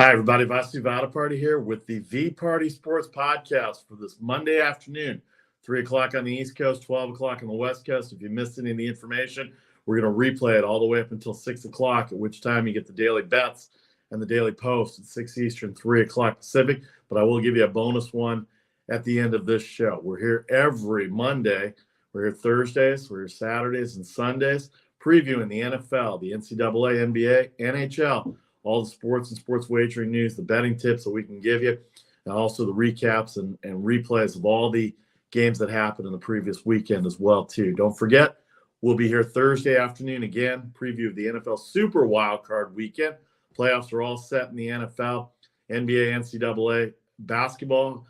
Hi, everybody. Vasu Vaddiparty here with the VPartySports podcast for this Monday afternoon, 3 o'clock on the East Coast, 12 o'clock on the West Coast. If you missed any of the information, we're going to replay it all the way up until 6 o'clock, at which time you get the daily bets and the daily post at 6 Eastern, 3 o'clock Pacific. But I will give you a bonus one at the end of this show. We're here every Monday. We're here Thursdays, we're here Saturdays and Sundays, previewing the NFL, the NCAA, NBA, NHL, all the sports and sports wagering news, the betting tips that we can give you, and also the recaps and replays of all the games that happened in the previous weekend as well, too. Don't forget, we'll be here Thursday afternoon again, preview of the NFL Super Wildcard Weekend. Playoffs are all set in the NFL, NBA, NCAA, basketball,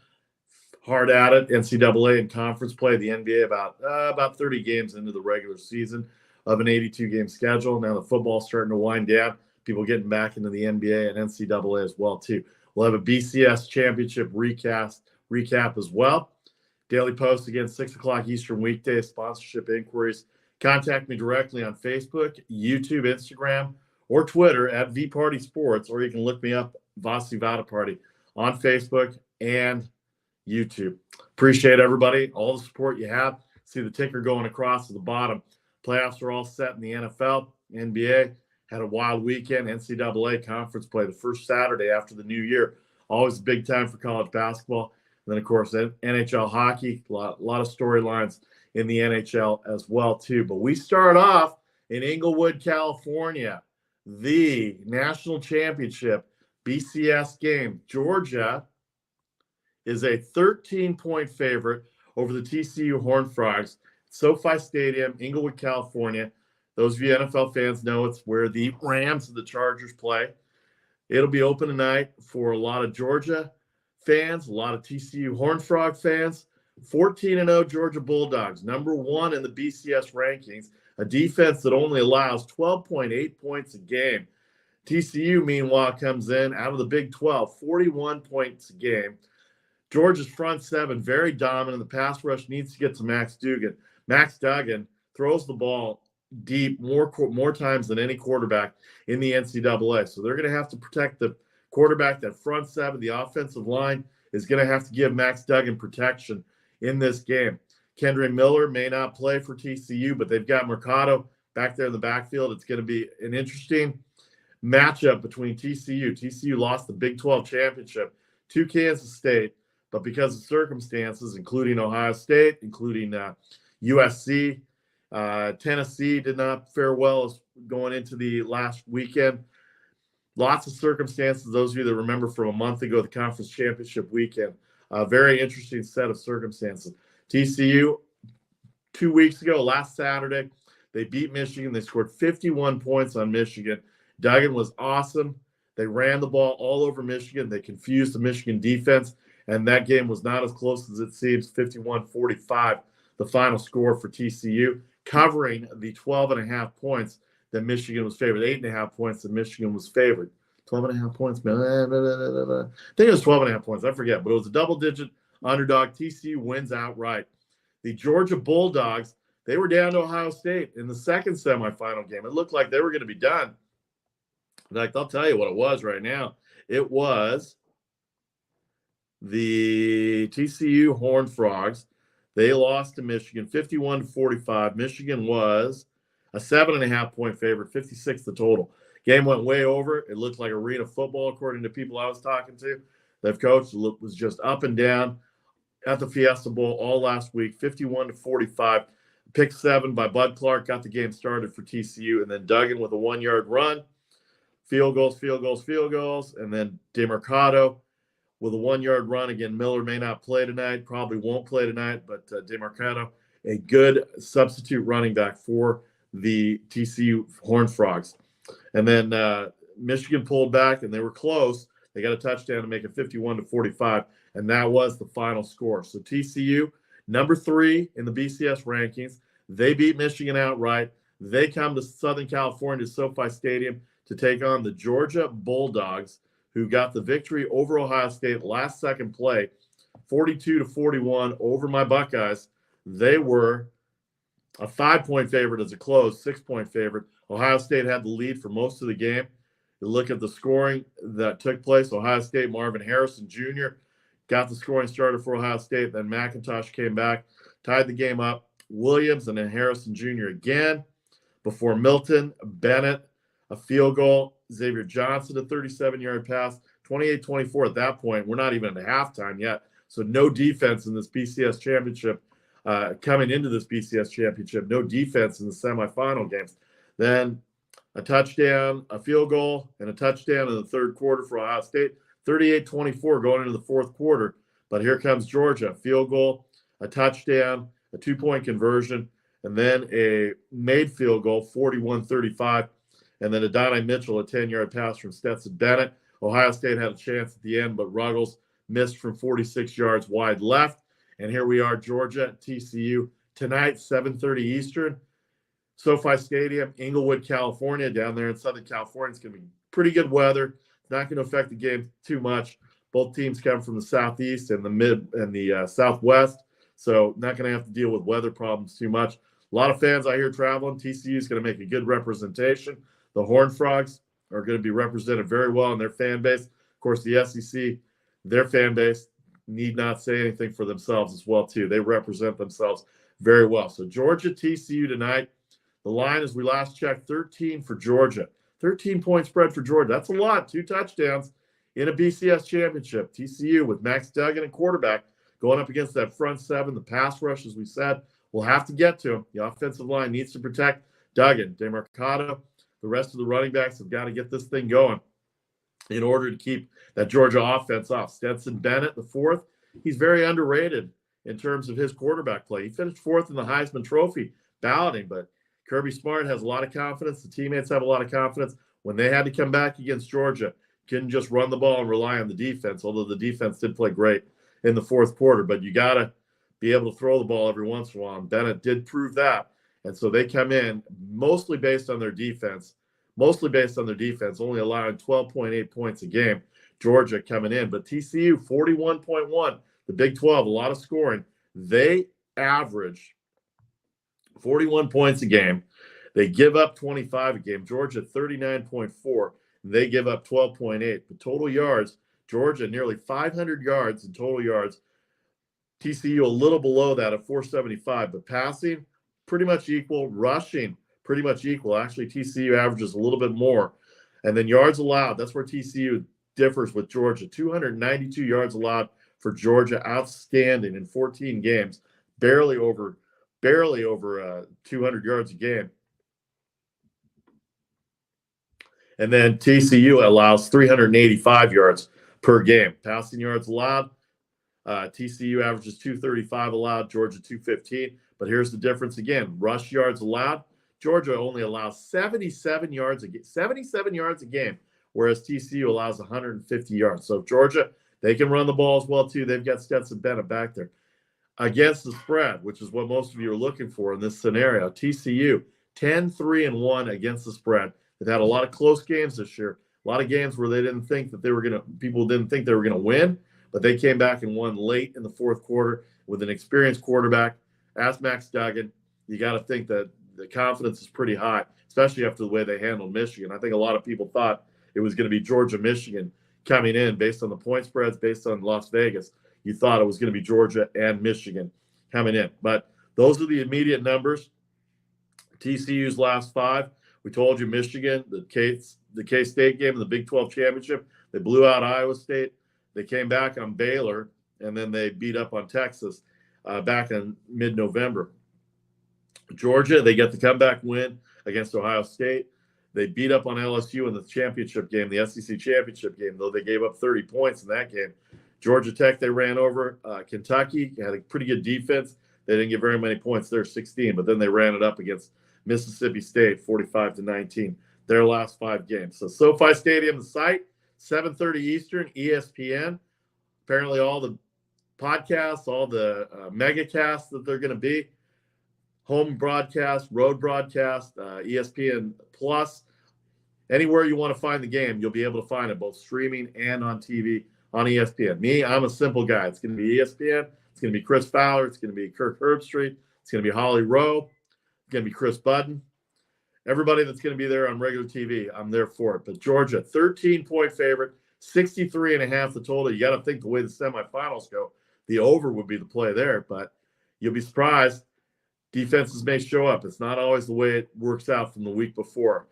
hard at it, NCAA and conference play, the NBA about 30 games into the regular season of an 82-game schedule. Now the football's starting to wind down. People getting back into the NBA and NCAA as well, too. We'll have a BCS championship recap as well. Daily post, again, 6 o'clock Eastern weekdays, sponsorship inquiries. Contact me directly on Facebook, YouTube, Instagram, or Twitter at VPartySports, or you can look me up, Vasu Vaddiparty, on Facebook and YouTube. Appreciate everybody, all the support you have. See the ticker going across to the bottom. Playoffs are all set in the NFL, NBA. Had a wild weekend. NCAA conference play the first Saturday after the new year. Always a big time for college basketball. And then, of course, NHL hockey. A lot of storylines in the NHL as well, too. But we start off in Inglewood, California. The National Championship BCS game. Georgia is a 13-point favorite over the TCU Horned Frogs. SoFi Stadium, Inglewood, California. Those of you NFL fans know it's where the Rams and the Chargers play. It'll be open tonight for a lot of Georgia fans, a lot of TCU Horned Frog fans. 14-0 Georgia Bulldogs, number one in the BCS rankings, a defense that only allows 12.8 points a game. TCU, meanwhile, comes in out of the Big 12, 41 points a game. Georgia's front seven, very dominant. The pass rush needs to get to Max Duggan. Max Duggan throws the ball deep more times than any quarterback in the NCAA. So they're going to have to protect the quarterback. That front seven, the offensive line, is going to have to give Max Duggan protection in this game. Kendre Miller may not play for TCU, but they've got Mercado back there in the backfield. It's going to be an interesting matchup between TCU. TCU lost the Big 12 championship to Kansas State, but because of circumstances, including Ohio State, including USC, Tennessee did not fare well as going into the last weekend. Lots of circumstances. Those of you that remember from a month ago, the conference championship weekend, a very interesting set of circumstances. TCU, 2 weeks ago, last Saturday, they beat Michigan. They scored 51 points on Michigan. Duggan was awesome. They ran the ball all over Michigan. They confused the Michigan defense, and that game was not as close as it seems, 51-45, the final score for TCU, covering the 12.5 points that Michigan was favored, 8.5 points that Michigan was favored. 12.5 points, I think it was 12.5 points. I forget, but it was a double-digit underdog. TCU wins outright. The Georgia Bulldogs, they were down to Ohio State in the second semifinal game. It looked like they were going to be done. In fact, I'll tell you what it was right now. It was the TCU Horned Frogs. They lost to Michigan 51-45. Michigan was a 7.5-point favorite, 56 the total. Game went way over. It looked like arena football, according to people I was talking to. They've coached. It was just up and down at the Fiesta Bowl all last week, 51-45. Pick 7 by Bud Clark got the game started for TCU, and then Duggan with a 1-yard run. Field goals, and then DeMarcado with a 1-yard run. Again, Miller may not play tonight, probably won't play tonight, but DeMarcado, a good substitute running back for the TCU Horned Frogs. And then Michigan pulled back, and they were close. They got a touchdown to make it 51-45, and that was the final score. So TCU, number 3 in the BCS rankings. They beat Michigan outright. They come to Southern California, to SoFi Stadium, to take on the Georgia Bulldogs, who got the victory over Ohio State last second play, 42-41 over my Buckeyes. They were a 5-point favorite as a close, 6-point favorite. Ohio State had the lead for most of the game. You look at the scoring that took place. Ohio State, Marvin Harrison Jr. got the scoring started for Ohio State. Then McIntosh came back, tied the game up. Williams and then Harrison Jr. again before Milton, Bennett, a field goal. Xavier Johnson, a 37-yard pass. 28-24 at that point. We're not even at halftime yet. So no defense in this BCS championship. Coming into this BCS championship, no defense in the semifinal games. Then a touchdown, a field goal, and a touchdown in the third quarter for Ohio State. 38-24 going into the fourth quarter. But here comes Georgia. Field goal, a touchdown, a two-point conversion, and then a made field goal, 41-35. And then Adonai Mitchell, a 10-yard pass from Stetson Bennett. Ohio State had a chance at the end, but Ruggles missed from 46 yards wide left. And here we are, Georgia, TCU, tonight, 7:30 Eastern. SoFi Stadium, Inglewood, California, down there in Southern California. It's going to be pretty good weather. It's not going to affect the game too much. Both teams come from the southeast and the mid and the southwest, so not going to have to deal with weather problems too much. A lot of fans out here traveling. TCU is going to make a good representation. The Horned Frogs are going to be represented very well in their fan base. Of course, the SEC, their fan base, need not say anything for themselves as well, too. They represent themselves very well. So Georgia, TCU tonight. The line, as we last checked, 13 for Georgia. 13-point spread for Georgia. That's a lot. 2 touchdowns in a BCS championship. TCU with Max Duggan and quarterback going up against that front seven. The pass rush, as we said, will have to get to him. The offensive line needs to protect Duggan. DeMarcado, the rest of the running backs have got to get this thing going in order to keep that Georgia offense off. Stetson Bennett, the fourth, he's very underrated in terms of his quarterback play. He finished fourth in the Heisman Trophy balloting, but Kirby Smart has a lot of confidence. The teammates have a lot of confidence. When they had to come back against Georgia, couldn't just run the ball and rely on the defense, although the defense did play great in the fourth quarter. But you got to be able to throw the ball every once in a while, and Bennett did prove that. And so they come in mostly based on their defense, only allowing 12.8 points a game. Georgia coming in, but TCU 41.1, the Big 12, a lot of scoring. They average 41 points a game. They give up 25 a game. Georgia 39.4. They give up 12.8. But total yards, Georgia nearly 500 yards in total yards. TCU a little below that at 475, but passing pretty much equal, rushing pretty much equal. Actually, TCU averages a little bit more. And then yards allowed, that's where TCU differs with Georgia. 292 yards allowed for Georgia, outstanding in 14 games, barely over 200 yards a game. And then TCU allows 385 yards per game. Passing yards allowed, TCU averages 235 allowed, Georgia 215. But here's the difference again. Rush yards allowed, Georgia only allows 77 yards a game, whereas TCU allows 150 yards. So Georgia, they can run the ball as well, too. They've got Stetson Bennett back there. Against the spread, which is what most of you are looking for in this scenario, TCU 10-3-1 against the spread. They've had a lot of close games this year, a lot of games where they didn't think that people didn't think they were going to win, but they came back and won late in the fourth quarter with an experienced quarterback. Ask Max Duggan. You got to think that the confidence is pretty high, especially after the way they handled Michigan. I think a lot of people thought it was going to be Georgia-Michigan coming in based on the point spreads, based on Las Vegas. You thought it was going to be Georgia and Michigan coming in. But those are the immediate numbers. TCU's last 5. We told you Michigan, the K-State game in the Big 12 championship, they blew out Iowa State. They came back on Baylor, and then they beat up on Texas back in mid-November. Georgia, they get the comeback win against Ohio State. They beat up on LSU in the championship game, the SEC championship game, though they gave up 30 points in that game. Georgia Tech, they ran over. Kentucky had a pretty good defense. They didn't get very many points there, 16, but then they ran it up against Mississippi State, 45-19, their last 5 games. So SoFi Stadium, the site, 7:30 Eastern, ESPN. Apparently all the podcasts, all the mega casts that they're going to be, home broadcast, road broadcast, ESPN Plus. Anywhere you want to find the game, you'll be able to find it, both streaming and on TV on ESPN. Me, I'm a simple guy. It's going to be ESPN. It's going to be Chris Fowler. It's going to be Kirk Herbstreit. It's going to be Holly Rowe. It's going to be Chris Budden. everybody that's going to be there on regular TV, I'm there for it. But Georgia, 13-point favorite, 63.5 the total. You got to think the way the semifinals go, the over would be the play there. But you'll be surprised. Defenses may show up. It's not always the way it works out from the week before.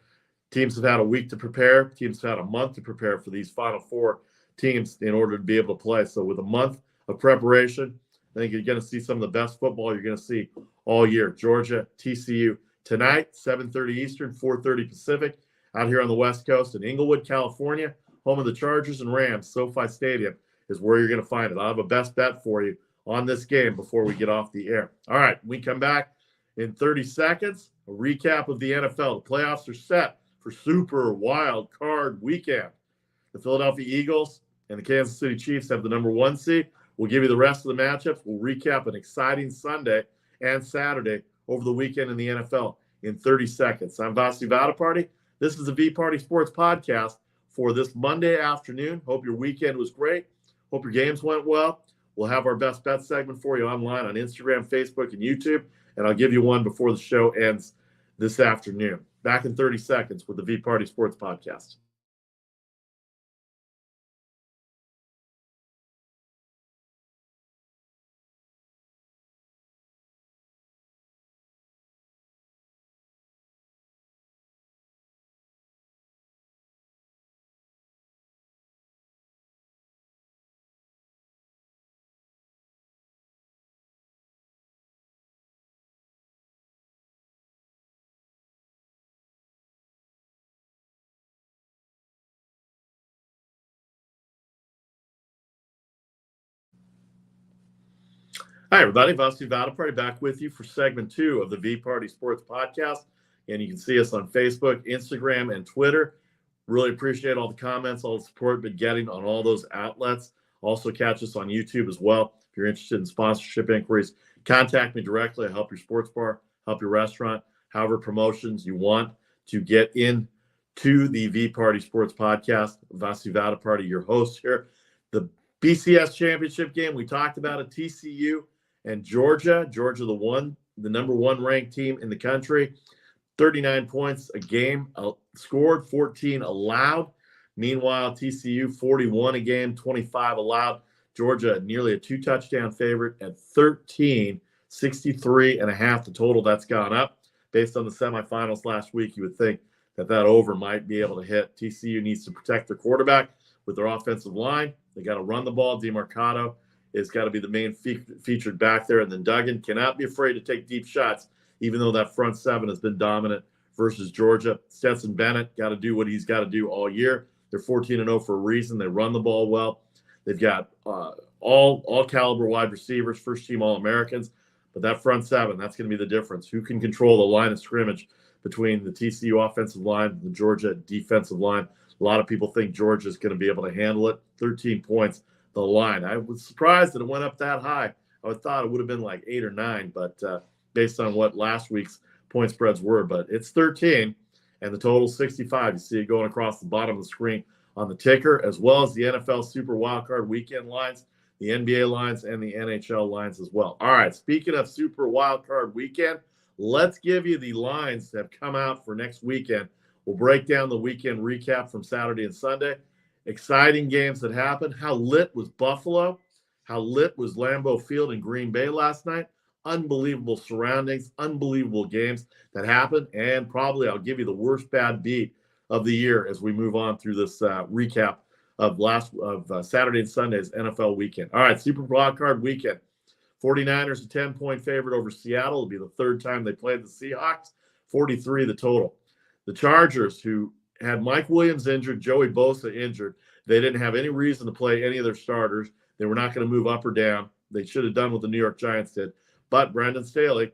Teams have had a week to prepare. Teams have had a month to prepare for these Final Four teams in order to be able to play. So with a month of preparation, I think you're going to see some of the best football you're going to see all year. Georgia, TCU tonight, 7:30 Eastern, 4:30 Pacific, out here on the West Coast in Inglewood, California, home of the Chargers and Rams. SoFi Stadium is where you're going to find it. I'll have a best bet for you on this game before we get off the air. All right, we come back in 30 seconds. A recap of the NFL. The playoffs are set for Super Wild Card Weekend. The Philadelphia Eagles and the Kansas City Chiefs have the number 1 seed. We'll give you the rest of the matchups. We'll recap an exciting Sunday and Saturday over the weekend in the NFL in 30 seconds. I'm Vasu Vaddiparty. This is the VPartySports podcast for this Monday afternoon. Hope your weekend was great. Hope your games went well. We'll have our best bet segment for you online on Instagram, Facebook, and YouTube, and I'll give you one before the show ends this afternoon. Back in 30 seconds with the VPartySports podcast. Hi, everybody. Vasu Vaddiparty back with you for segment 2 of the VPartySports podcast. And you can see us on Facebook, Instagram, and Twitter. Really appreciate all the comments, all the support we've been getting on all those outlets. Also catch us on YouTube as well. If you're interested in sponsorship inquiries, contact me directly. I help your sports bar, help your restaurant, however promotions you want to get in to the VPartySports podcast. Vasu Vaddiparty, your host here. The BCS championship game, we talked about it, TCU and Georgia. Georgia, the number 1 ranked team in the country. 39 points a game scored, 14 allowed. Meanwhile, TCU 41 a game, 25 allowed. Georgia nearly a 2-touchdown favorite at 13, 63.5 the total. That's gone up. Based on the semifinals last week, you would think that over might be able to hit. TCU needs to protect their quarterback with their offensive line. They got to run the ball. DeMarcado has got to be the main featured back there. And then Duggan cannot be afraid to take deep shots, even though that front 7 has been dominant versus Georgia. Stetson Bennett got to do what he's got to do all year. They're 14-0 for a reason. They run the ball well. They've got all caliber wide receivers, first-team All-Americans. But that front 7, that's going to be the difference. Who can control the line of scrimmage between the TCU offensive line and the Georgia defensive line? A lot of people think Georgia is going to be able to handle it. 13 points, the line. I was surprised that it went up that high. I thought it would have been like 8 or 9, but based on what last week's point spreads were. But it's 13, and the total 65. You see it going across the bottom of the screen on the ticker, as well as the NFL Super Wildcard Weekend lines, the NBA lines, and the NHL lines as well. All right, speaking of Super Wildcard Weekend, let's give you the lines that have come out for next weekend. We'll break down the weekend recap from Saturday and Sunday. Exciting games that happened. How lit was Buffalo? How lit was Lambeau Field in Green Bay last night? Unbelievable surroundings, unbelievable games that happened. And probably I'll give you the worst bad beat of the year as we move on through this recap of Saturday and Sunday's NFL weekend. All right, Super Wildcard Weekend. 49ers a 10-point favorite over Seattle. It'll be the 3rd time they played the Seahawks. 43 the total. The Chargers, who had Mike Williams injured, Joey Bosa injured, they didn't have any reason to play any of their starters. They were not going to move up or down. They should have done what the New York Giants did. But Brandon Staley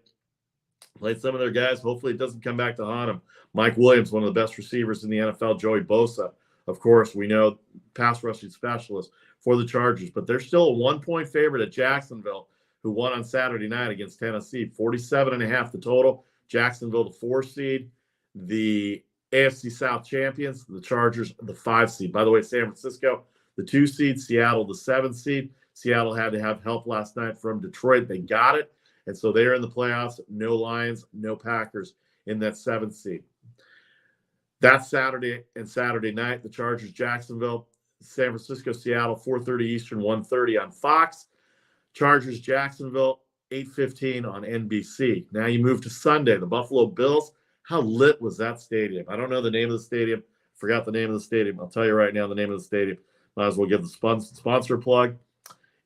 played some of their guys. Hopefully it doesn't come back to haunt him. Mike Williams, one of the best receivers in the NFL. Joey Bosa, of course, we know, pass rushing specialist for the Chargers. But they're still a 1-point favorite at Jacksonville, who won on Saturday night against Tennessee. 47.5 the total. Jacksonville, the 4 seed. The AFC South champions, the Chargers, the 5 seed. By the way, San Francisco, the 2 seed. Seattle, the 7 seed. Seattle had to have help last night from Detroit. They got it. And so they're in the playoffs. No Lions, no Packers in that 7th seed. That Saturday and Saturday night, the Chargers, Jacksonville, San Francisco, Seattle, 4:30 Eastern, 1:30 on Fox. Chargers, Jacksonville, 8:15 on NBC. Now you move to Sunday, the Buffalo Bills. How lit was that stadium? I don't know the name of the stadium. Forgot the name of the stadium. I'll tell you right now the name of the stadium. Might as well give the sponsor plug.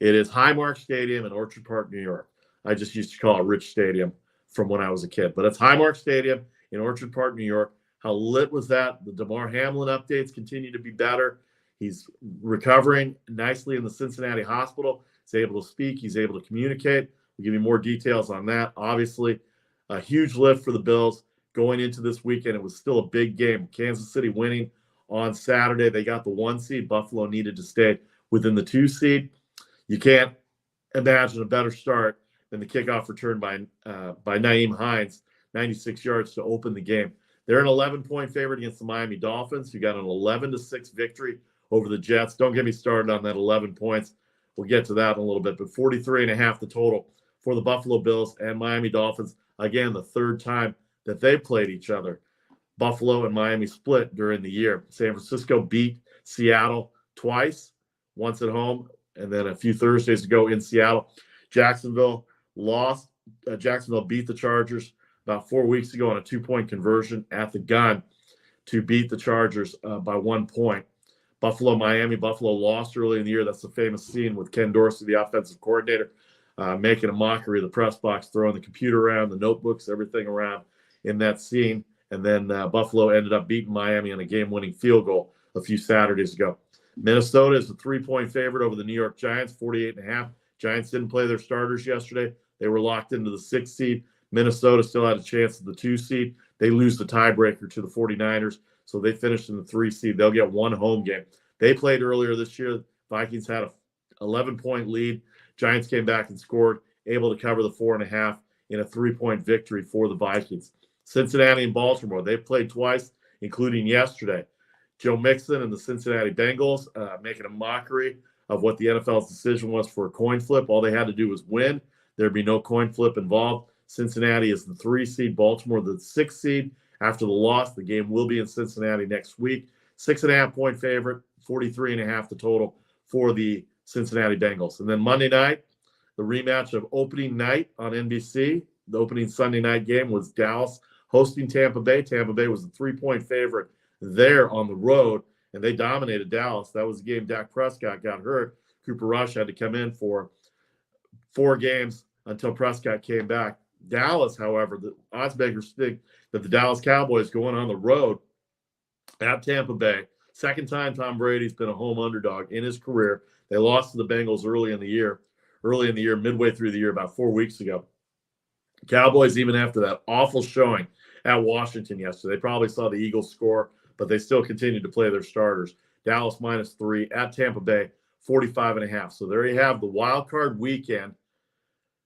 It is Highmark Stadium in Orchard Park, New York. I just used to call it Rich Stadium from when I was a kid. But it's Highmark Stadium in Orchard Park, New York. How lit was that? The DeMar Hamlin updates continue to be better. He's recovering nicely in the Cincinnati hospital. He's able to speak. He's able to communicate. We'll give you more details on that. Obviously, a huge lift for the Bills going into this weekend. It was still a big game. Kansas City winning on Saturday. They got the 1 seed. Buffalo needed to stay within the 2 seed. You can't imagine a better start than the kickoff return by Nyheim Hines, 96 yards to open the game. They're an 11-point favorite against the Miami Dolphins, who got an 11-6 victory over the Jets. Don't get me started on that 11 points. We'll get to that in a little bit, but 43.5 the total for the Buffalo Bills and Miami Dolphins. Again, the third time that they played each other. Buffalo and Miami split during the year. San Francisco beat Seattle twice, once at home, and then a few Thursdays ago in Seattle. Jacksonville lost. Jacksonville beat the Chargers about 4 weeks ago on a 2-point conversion at the gun to beat the Chargers by 1 point. Miami. Buffalo lost early in the year. That's the famous scene with Ken Dorsey, the offensive coordinator, making a mockery of the press box, throwing the computer around, the notebooks, everything around in that scene. And then Buffalo ended up beating Miami on a game-winning field goal a few Saturdays ago. Minnesota is a 3-point favorite over the New York Giants, 48.5. Giants didn't play their starters yesterday. They were locked into the 6th seed. Minnesota still had a chance at the 2 seed. They lose the tiebreaker to the 49ers, so they finished in the 3 seed. They'll get one home game. They played earlier this year. Vikings had a 11-point lead. Giants came back and scored, able to cover the 4.5 in a 3-point victory for the Vikings. Cincinnati and Baltimore, they played twice, including yesterday. Joe Mixon and the Cincinnati Bengals making a mockery of what the NFL's decision was for a coin flip. All they had to do was win. There'd be no coin flip involved. Cincinnati is the 3 seed, Baltimore the 6 seed. After the loss, the game will be in Cincinnati next week. 6.5-point favorite, 43.5 the total for the Cincinnati Bengals. And then Monday night, the rematch of opening night on NBC. The opening Sunday night game was Dallas hosting Tampa Bay. Tampa Bay was a 3-point favorite there on the road, and they dominated Dallas. That was the game Dak Prescott got hurt. Cooper Rush had to come in for 4 games until Prescott came back. Dallas, however, the odds makers think that the Dallas Cowboys going on the road at Tampa Bay, second time Tom Brady's been a home underdog in his career. They lost to the Bengals early in the year, midway through the year, about 4 weeks ago. Cowboys, even after that awful showing at Washington yesterday, they probably saw the Eagles score, but they still continued to play their starters. Dallas -3 at Tampa Bay, 45.5. So there you have the wild card weekend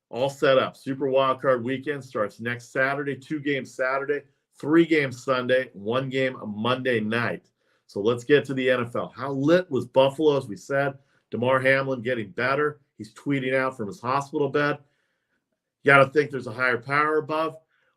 all set up. Super wild card weekend starts next Saturday, 2 games Saturday, 3 games Sunday, 1 game Monday night. So let's get to the NFL. How lit was Buffalo, as we said? DeMar Hamlin getting better. He's tweeting out from his hospital bed. You got to think there's a higher power above.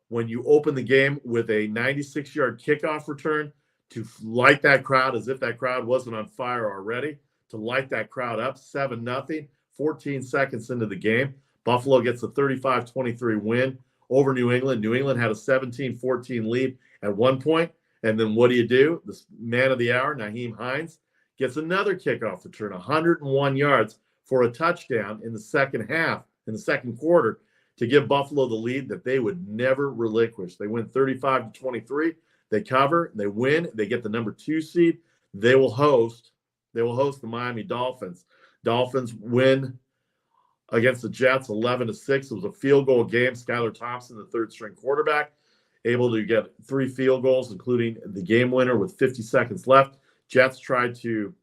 When you open the game with a 96-yard kickoff return to light that crowd as if that crowd wasn't on fire already, to light that crowd up, 7-0, 14 seconds into the game. Buffalo gets a 35-23 win over New England. New England had a 17-14 lead at one point. And then what do? This man of the hour, Nyheim Hines, gets another kickoff return, 101 yards for a touchdown in the second half, in the second quarter, to give Buffalo the lead that they would never relinquish. They win 35-23. They cover, they win, they get the number 2 seed. They will host the Miami Dolphins. Dolphins win against the Jets 11-6. It was a field goal game. Skylar Thompson, the third-string quarterback, able to get 3 field goals, including the game winner with 50 seconds left. Jets tried to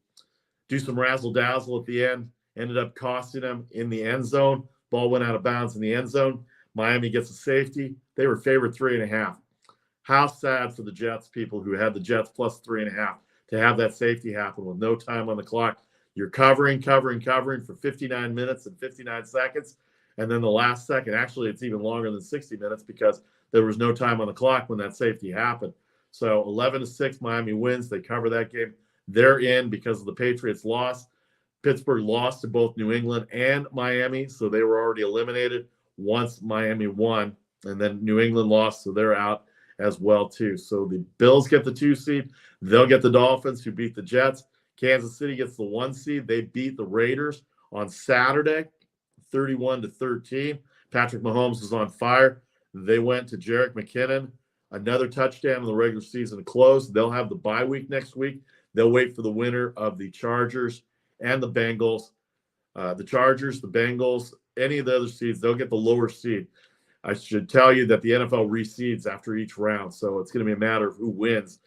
do some razzle-dazzle at the end, ended up costing them in the end zone. Ball went out of bounds in the end zone. Miami gets a safety. They were favored 3.5. How sad for the Jets people who had the Jets plus 3.5 to have that safety happen with no time on the clock. You're covering for 59 minutes and 59 seconds. And then the last second, actually, it's even longer than 60 minutes because there was no time on the clock when that safety happened. So 11-6, Miami wins. They cover that game. They're in because of the Patriots' loss. Pittsburgh lost to both New England and Miami, so they were already eliminated once Miami won. And then New England lost, so they're out as well, too. So the Bills get the 2 seed. They'll get the Dolphins, who beat the Jets. Kansas City gets the 1 seed. They beat the Raiders on Saturday, 31-13. Patrick Mahomes is on fire. They went to Jerick McKinnon, another touchdown in the regular season to close. They'll have the bye week next week. They'll wait for the winner of the Chargers and the Bengals. The Chargers, the Bengals, any of the other seeds, they'll get the lower seed. I should tell you that the NFL reseeds after each round, so it's going to be a matter of who wins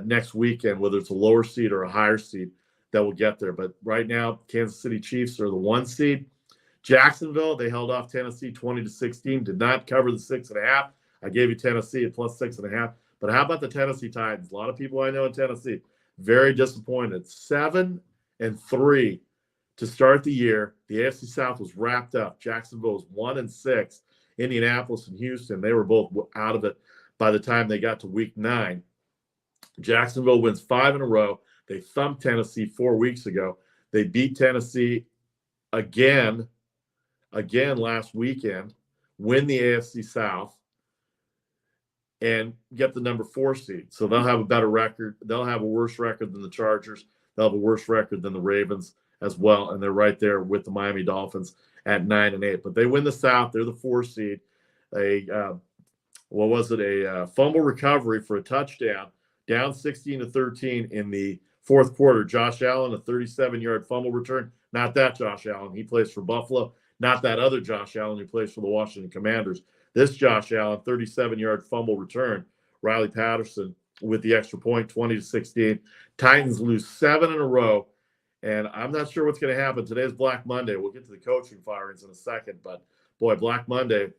next weekend, whether it's a lower seed or a higher seed that will get there. But right now, Kansas City Chiefs are the 1 seed. Jacksonville, they held off Tennessee 20-16, did not cover the 6.5. I gave you Tennessee at plus 6.5. But how about the Tennessee Titans? A lot of people I know in Tennessee, very disappointed. 7-3 to start the year. The AFC South was wrapped up. Jacksonville was 1-6. Indianapolis and Houston, they were both out of it by the time they got to week 9. Jacksonville wins 5 in a row. They thumped Tennessee 4 weeks ago. They beat Tennessee again last weekend, win the AFC South, and get the number 4 seed. So they'll have a better record. They'll have a worse record than the Chargers. They'll have a worse record than the Ravens as well, and they're right there with the Miami Dolphins at 9-8. But they win the South. They're the 4 seed. A fumble recovery for a touchdown, down 16-13 in the fourth quarter. Josh Allen, a 37-yard fumble return. Not that Josh Allen. He plays for Buffalo. Not that other Josh Allen who plays for the Washington Commanders. This Josh Allen, 37-yard fumble return. Riley Patterson with the extra point, 20-16. Titans lose 7 in a row. And I'm not sure what's going to happen. Today's Black Monday. We'll get to the coaching firings in a second. But, boy, Black Monday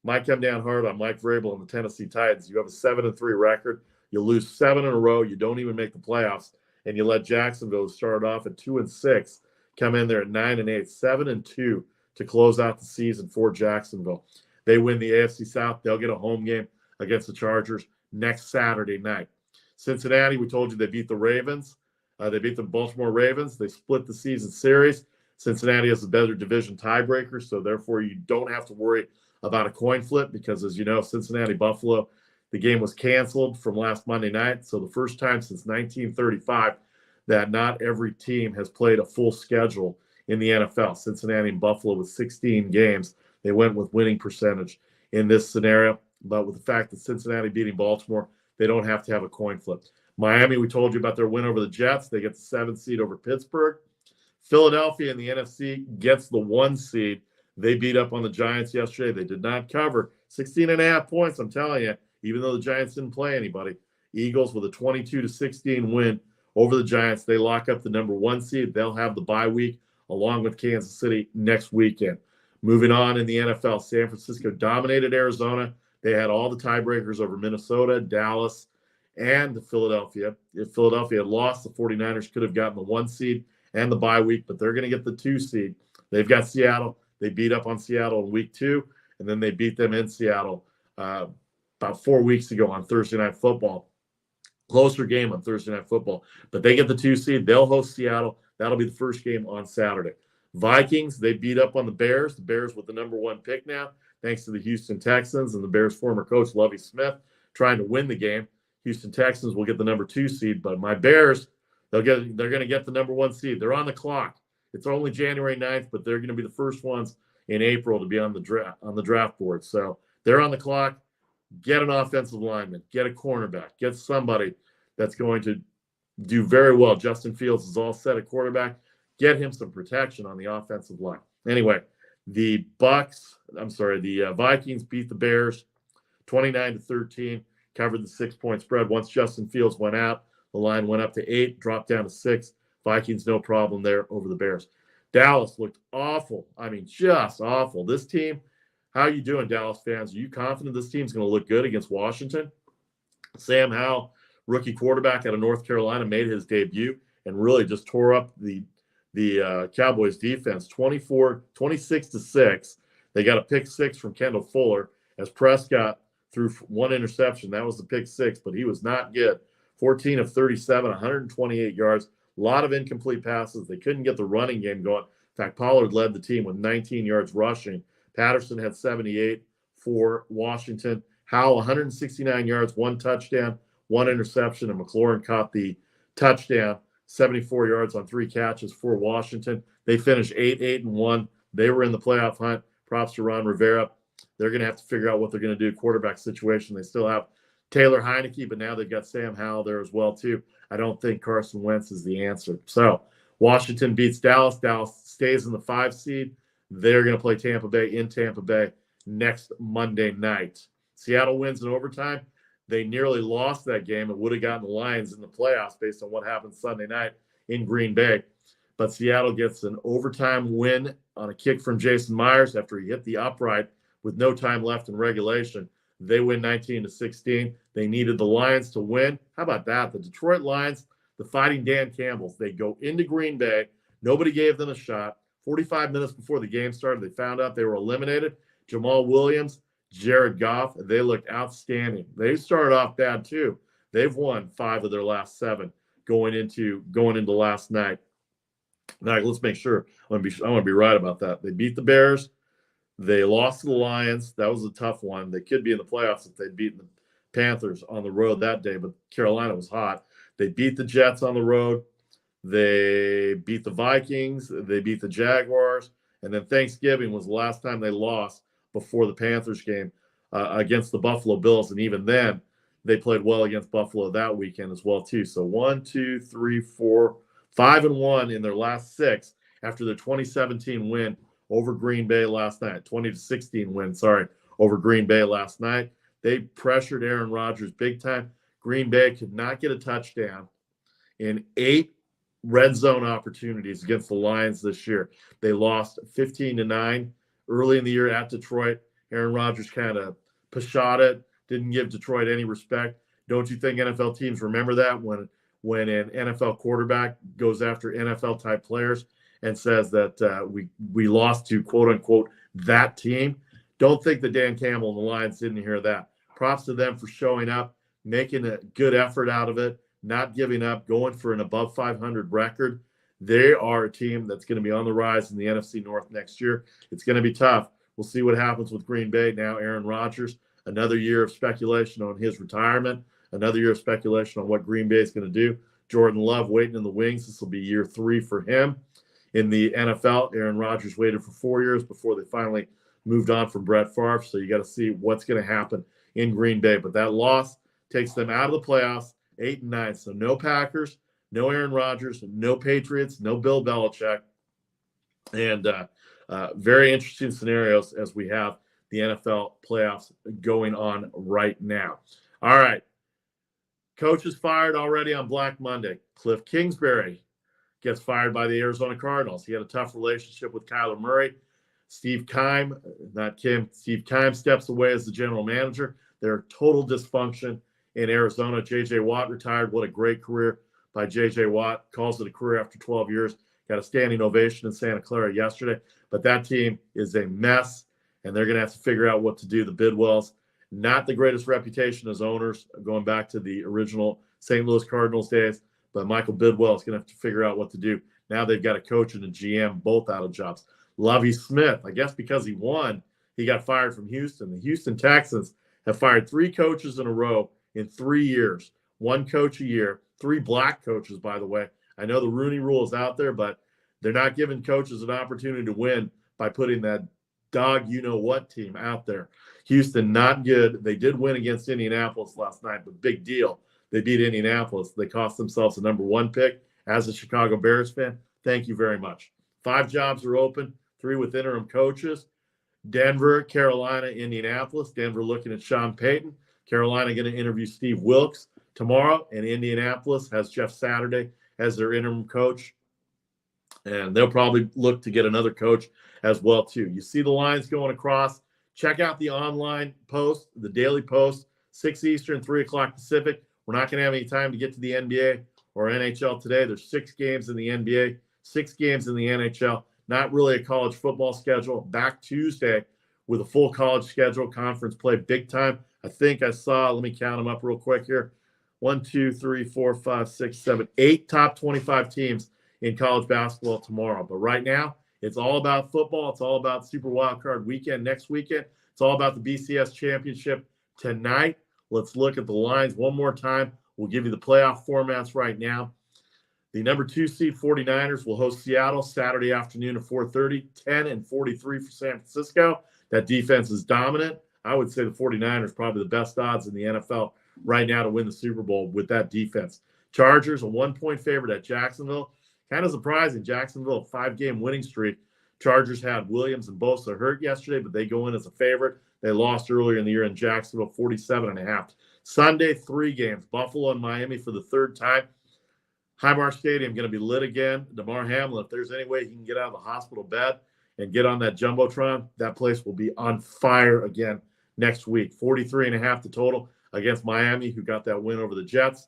might come down hard on Mike Vrabel and the Tennessee Titans. You have a 7-3 record. You lose 7 in a row. You don't even make the playoffs. And you let Jacksonville start off at 2-6, come in there at 9-8, 7-2 to close out the season for Jacksonville. They win the AFC South. They'll get a home game against the Chargers next Saturday night. Cincinnati, we told you they beat the Ravens. They beat the Baltimore Ravens. They split the season series. Cincinnati has a better division tiebreaker, so therefore you don't have to worry about a coin flip because, as you know, Cincinnati-Buffalo, the game was canceled from last Monday night. So the first time since 1935 that not every team has played a full schedule in the NFL. Cincinnati and Buffalo with 16 games. They went with winning percentage in this scenario. But with the fact that Cincinnati beating Baltimore, they don't have to have a coin flip. Miami, we told you about their win over the Jets. They get the 7th seed over Pittsburgh. Philadelphia in the NFC gets the 1 seed. They beat up on the Giants yesterday. They did not cover. 16.5 points, I'm telling you, even though the Giants didn't play anybody. Eagles with a 22-16 win over the Giants. They lock up the number 1 seed. They'll have the bye week along with Kansas City next weekend. Moving on in the NFL, San Francisco dominated Arizona. They had all the tiebreakers over Minnesota, Dallas, and Philadelphia. If Philadelphia had lost, the 49ers could have gotten the 1 seed and the bye week, but they're going to get the 2 seed. They've got Seattle. They beat up on Seattle in week 2, and then they beat them in Seattle about 4 weeks ago on Thursday Night Football. Closer game on Thursday Night Football, but they get the 2 seed. They'll host Seattle. That'll be the first game on Saturday. Vikings, they beat up on the Bears. The Bears with the number 1 pick now, thanks to the Houston Texans and the Bears' former coach, Lovie Smith, trying to win the game. Houston Texans will get the number 2 seed, but my Bears, they're going to get the number 1 seed. They're on the clock. It's only January 9th, but they're going to be the first ones in April to be on the draft board. So they're on the clock. Get an offensive lineman, get a cornerback, get somebody that's going to do very well. Justin Fields is all set at quarterback. Get him some protection on the offensive line. Anyway, the Vikings beat the Bears 29-13, covered the 6-point spread. Once Justin Fields went out, the line went up to 8, dropped down to 6. Vikings, no problem there over the Bears. Dallas looked awful. I mean, just awful. This team, how are you doing, Dallas fans? Are you confident this team's going to look good against Washington? Sam Howell, rookie quarterback out of North Carolina, made his debut and really just tore up the Cowboys defense, 26-6. They got a pick 6 from Kendall Fuller as Prescott threw one interception. That was the pick six, but he was not good. 14 of 37, 128 yards, a lot of incomplete passes. They couldn't get the running game going. In fact, Pollard led the team with 19 yards rushing. Patterson had 78 for Washington. Howell, 169 yards, one touchdown, one interception, and McLaurin caught the touchdown, 74 yards on 3 catches for Washington. They finished 8-1. They were in the playoff hunt. Props to Ron Rivera. They're going to have to figure out what they're going to do quarterback situation. They still have Taylor Heineke, but now they've got Sam Howell there as well, too. I don't think Carson Wentz is the answer. So Washington beats Dallas. Dallas stays in the 5 seed. They're going to play Tampa Bay in Tampa Bay next Monday night. Seattle wins in overtime. They nearly lost that game. It would have gotten the Lions in the playoffs based on what happened Sunday night in Green Bay. But Seattle gets an overtime win on a kick from Jason Myers after he hit the upright with no time left in regulation. They win 19-16. They needed the Lions to win. How about that? The Detroit Lions, the Fighting Dan Campbells, they go into Green Bay. Nobody gave them a shot. 45 minutes before the game started, they found out they were eliminated. Jamal Williams, Jared Goff, they looked outstanding. They started off bad too. They've won 5 of their last 7 going into last night. Now let's make sure I want to be right about that. They beat the Bears. They lost to the Lions. That was a tough one. They could be in the playoffs if they'd beaten the Panthers on the road that day, but Carolina was hot. They beat the Jets on the road. They beat the Vikings. They beat the Jaguars. And then Thanksgiving was the last time they lost before the Panthers game against the Buffalo Bills. And even then, they played well against Buffalo that weekend as well, too. So 1, 2, 3, 4, 5-1 in their last 6 after their 2017 win over Green Bay last night. 20-16 win, over Green Bay last night. They pressured Aaron Rodgers big time. Green Bay could not get a touchdown in 8 red zone opportunities against the Lions this year. They lost 15-9 early in the year at Detroit. Aaron Rodgers kind of pashot it, didn't give Detroit any respect. Don't you think NFL teams remember that when an NFL quarterback goes after NFL-type players and says that we lost to, quote-unquote, that team? Don't think that Dan Campbell and the Lions didn't hear that. Props to them for showing up, making a good effort out of it, not giving up, going for an above 500 record. They are a team that's going to be on the rise in the NFC North next year. It's going to be tough. We'll see what happens with Green Bay. Now Aaron Rodgers, another year of speculation on his retirement, another year of speculation on what Green Bay is going to do. Jordan Love waiting in the wings. This will be year 3 for him in the NFL. Aaron Rodgers waited for 4 years before they finally moved on from Brett Favre. So you got to see what's going to happen in Green Bay. But that loss takes them out of the playoffs, 8-9. So no Packers, no Aaron Rodgers, no Patriots, no Bill Belichick. And very interesting scenarios as we have the NFL playoffs going on right now. All right. Coach is fired already on Black Monday. Cliff Kingsbury gets fired by the Arizona Cardinals. He had a tough relationship with Kyler Murray. Steve Keim steps away as the general manager. They're total dysfunction in Arizona. J.J. Watt retired. What a great career by J.J. Watt. Calls it a career after 12 years. Got a standing ovation in Santa Clara yesterday. But that team is a mess, and they're going to have to figure out what to do. The Bidwells, not the greatest reputation as owners, going back to the original St. Louis Cardinals days. But Michael Bidwell is going to have to figure out what to do. Now they've got a coach and a GM, both out of jobs. Lovie Smith, I guess because he won, he got fired from Houston. The Houston Texans have fired 3 coaches in a row in 3 years. 1 coach a year, 3 black coaches, by the way. I know the Rooney Rule is out there, but they're not giving coaches an opportunity to win by putting that dog-you-know-what team out there. Houston, not good. They did win against Indianapolis last night, but big deal. They beat Indianapolis. They cost themselves a number 1 pick. As a Chicago Bears fan, thank you very much. 5 jobs are open, 3 with interim coaches. Denver, Carolina, Indianapolis. Denver looking at Sean Payton. Carolina going to interview Steve Wilkes tomorrow. And Indianapolis has Jeff Saturday as their interim coach. And they'll probably look to get another coach as well, too. You see the lines going across. Check out the online post, the daily post, 6 Eastern, 3 o'clock Pacific. We're not going to have any time to get to the NBA or NHL today. There's 6 games in the NBA, 6 games in the NHL. Not really a college football schedule. Back Tuesday with a full college schedule. Conference play big time. I think I saw, let me count them up real quick here. 1, 2, 3, 4, 5, 6, 7, 8 top 25 teams in college basketball tomorrow. But right now, it's all about football. It's all about Super Wildcard Weekend next weekend. It's all about the BCS Championship tonight. Let's look at the lines one more time. We'll give you the playoff formats right now. The number 2 seed 49ers will host Seattle Saturday afternoon at 4:30, 10-43 for San Francisco. That defense is dominant. I would say the 49ers probably the best odds in the NFL right now to win the Super Bowl with that defense. Chargers, a 1-point favorite at Jacksonville. Kind of surprising. Jacksonville, 5-game winning streak. Chargers had Williams and Bosa hurt yesterday, but they go in as a favorite. They lost earlier in the year in Jacksonville, 47.5. Sunday, 3 games. Buffalo and Miami for the 3rd time. Highmark Stadium going to be lit again. DeMar Hamlin, if there's any way he can get out of the hospital bed and get on that Jumbotron, that place will be on fire again next week. 43.5 the total against Miami, who got that win over the Jets.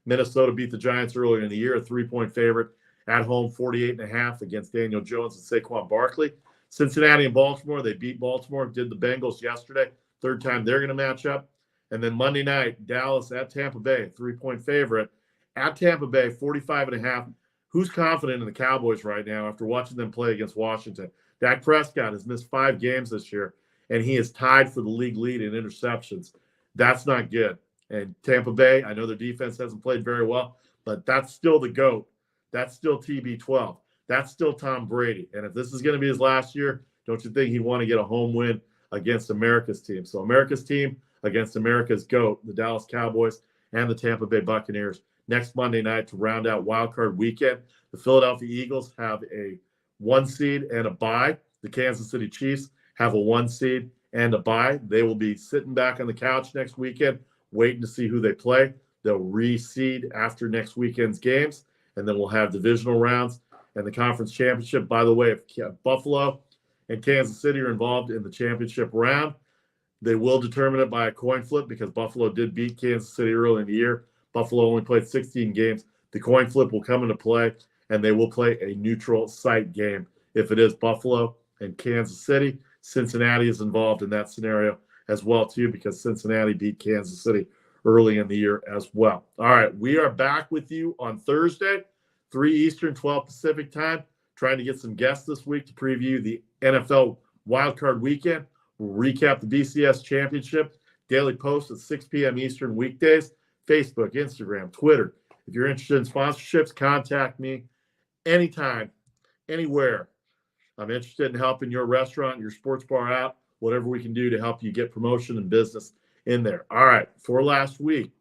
Minnesota beat the Giants earlier in the year, a 3-point favorite. At home, 48.5 against Daniel Jones and Saquon Barkley. Cincinnati and Baltimore, they beat Baltimore, did the Bengals yesterday. 3rd time they're going to match up. And then Monday night, Dallas at Tampa Bay, 3-point favorite. At Tampa Bay, 45.5. Who's confident in the Cowboys right now after watching them play against Washington? Dak Prescott has missed 5 games this year, and he is tied for the league lead in interceptions. That's not good. And Tampa Bay, I know their defense hasn't played very well, but that's still the GOAT. That's still TB12. That's still Tom Brady. And if this is going to be his last year, don't you think he'd want to get a home win against America's team? So America's team against America's GOAT, the Dallas Cowboys and the Tampa Bay Buccaneers, next Monday night to round out Wildcard Weekend. The Philadelphia Eagles have a 1 seed and a bye. The Kansas City Chiefs have a 1 seed and a bye. They will be sitting back on the couch next weekend, waiting to see who they play. They'll reseed after next weekend's games, and then we'll have divisional rounds and the conference championship. By the way, if Buffalo and Kansas City are involved in the championship round, they will determine it by a coin flip because Buffalo did beat Kansas City early in the year. Buffalo only played 16 games. The coin flip will come into play, and they will play a neutral site game. If it is Buffalo and Kansas City, Cincinnati is involved in that scenario as well, too, because Cincinnati beat Kansas City early in the year as well. All right, we are back with you on Thursday, 3 Eastern, 12 Pacific time, trying to get some guests this week to preview the NFL Wildcard Weekend. We'll recap the BCS Championship, daily post at 6 p.m. Eastern weekdays, Facebook, Instagram, Twitter. If you're interested in sponsorships, contact me anytime, anywhere. I'm interested in helping your restaurant, your sports bar out, whatever we can do to help you get promotion and business in there. All right, for last week,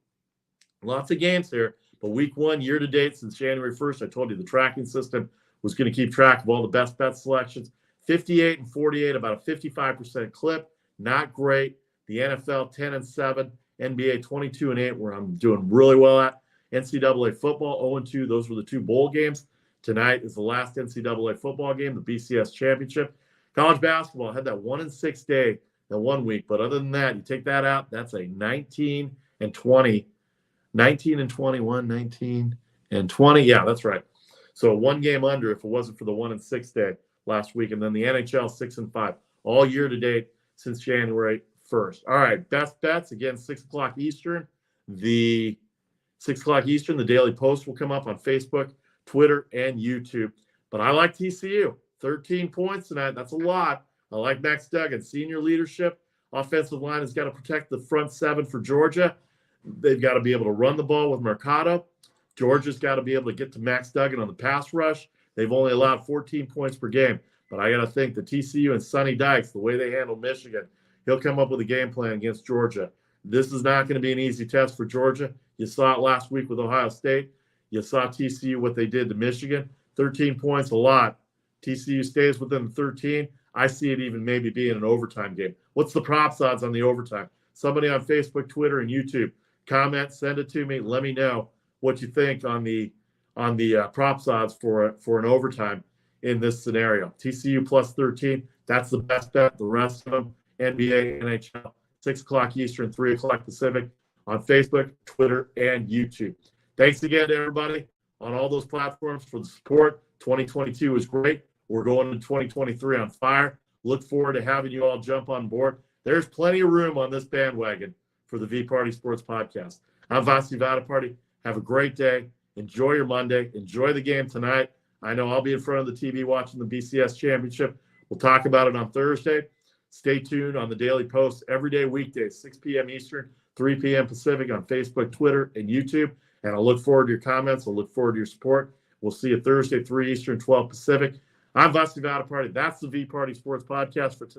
lots of games here, but week 1, year to date, since January 1st, I told you the tracking system was going to keep track of all the best bet selections. 58 and 48, about a 55% clip. Not great. The NFL 10-7, NBA 22-8, where I'm doing really well at. NCAA football 0-2. Those were the 2 bowl games. Tonight is the last NCAA football game, the BCS Championship. College basketball had that 1-6 day in 1 week, but other than that, you take that out, that's a 19 and 20. 19 and 21, 19 and 20. Yeah, that's right. So 1 game under if it wasn't for the 1-6 day last week. And then the NHL 6-5 all year to date since January 1st. All right, best bets, again, 6 o'clock Eastern. The 6 o'clock Eastern, the Daily Post will come up on Facebook, Twitter, and YouTube. But I like TCU. 13 points tonight. That's a lot. I like Max Duggan. Senior leadership. Offensive line has got to protect the front 7 for Georgia. They've got to be able to run the ball with Mercado. Georgia's got to be able to get to Max Duggan on the pass rush. They've only allowed 14 points per game. But I got to think the TCU and Sonny Dykes, the way they handle Michigan, he'll come up with a game plan against Georgia. This is not going to be an easy test for Georgia. You saw it last week with Ohio State. You saw TCU, what they did to Michigan. 13 points, a lot. TCU stays within the 13. I see it even maybe being an overtime game. What's the props odds on the overtime? Somebody on Facebook, Twitter, and YouTube, comment, send it to me. Let me know what you think on the props odds for an overtime in this scenario. TCU plus 13. That's the best bet. The rest of them, NBA, NHL, 6 o'clock Eastern, 3 o'clock Pacific on Facebook, Twitter, and YouTube. Thanks again to everybody on all those platforms for the support. 2022 was great. We're going into 2023 on fire. Look forward to having you all jump on board. There's plenty of room on this bandwagon. for the V-Party Sports Podcast. I'm Vasu Vaddiparty. Have a great day. Enjoy your Monday. Enjoy the game tonight. I know I'll be in front of the TV watching the BCS Championship. We'll talk about it on Thursday. Stay tuned on the Daily Post every day, weekdays, 6 p.m. Eastern, 3 p.m. Pacific on Facebook, Twitter, and YouTube. And I look forward to your comments. I look forward to your support. We'll see you Thursday, 3 Eastern, 12 Pacific. I'm Vasu Vaddiparty. That's the V-Party Sports Podcast for today.